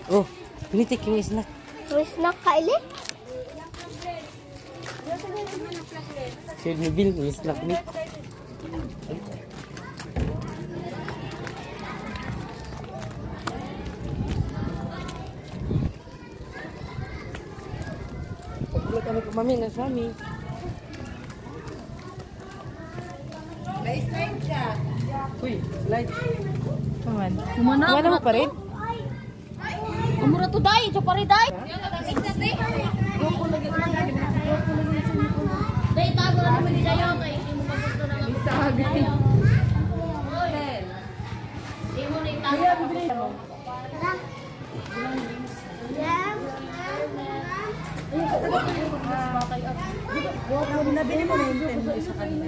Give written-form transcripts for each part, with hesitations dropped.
Oh, pinitik yung snack. May snack ka ili? Sir Nabil, yung snack ni. Pagbulat kami po mami, nagsami. May slime siya. Uy, light. Wala mo pa rin? Amura to day, ito pare day. Day tago na naman sa'yo kay hindi mo gusto na lang. Hindi mo na itago. Nabili mo na yung 10 sa kanina.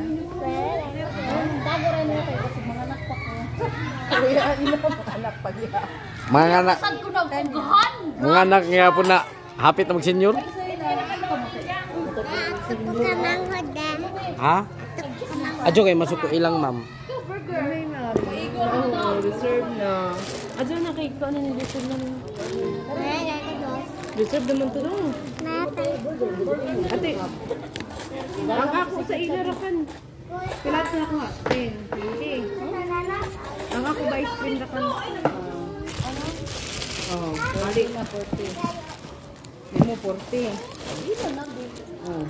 Tago rin mo kayo kasi mga anak pa ko. Kuya, ilang mga anak pa niya. Mga anak. Saan ko nagpugahan? Mga anak nga po na hapit na mag-senior. Ha? Adyo kayo masuko ilang ma'am. Oh, reserve na. Adyo na kay ikaw na ni-reserve naman. Reserve naman to no. Ate, ang ako sa ilarakan. Pilat na ako nga. 10, 20. Ang ako ba ice-cream rakan? Oh, bali na 40. May mo 40. Oh.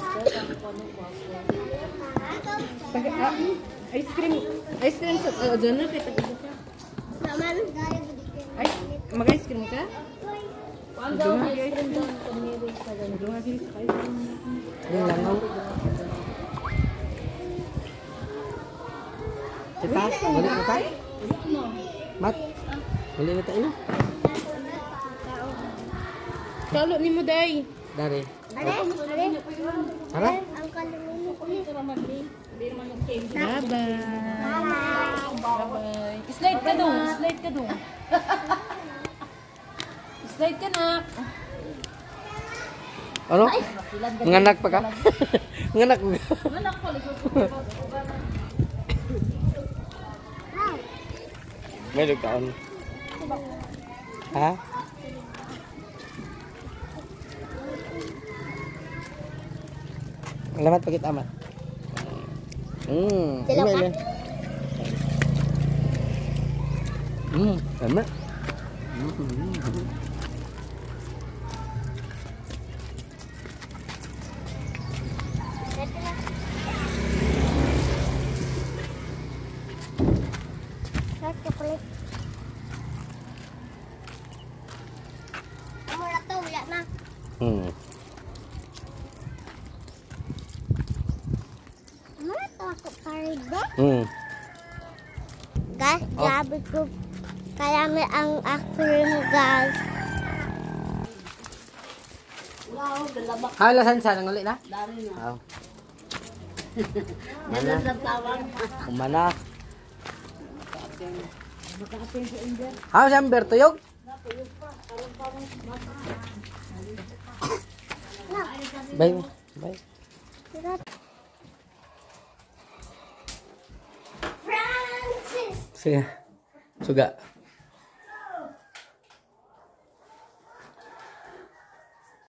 Ice cream sa dyan na kay taga ka. Ay, mag-ice cream ka? Ang ice cream doon. Yung langaw. Kita, balik na tayo. Mat, balik na tayo. Kalo ni mo day. Dari. Tara. Bye-bye. Bye-bye. Slide ka dong. Slide ka dong. Slide ka na. Ano? Nganak pa ka? Nganak mo. Anak ko. May lugtaon. Ha? Alamat pagit amat. Sila ka? Tama. Chocolate. Amura to, wala na. Amura to ako paride. Guys, grabe ko. Karami ang cream, guys. Wow, dalabak. Halasan sa nang ulit na? Dami na. Wow. Dalan sa tawang. Kumana. Ha, Samber tuyog? Bye. Bye. Francis. Sige. Suga.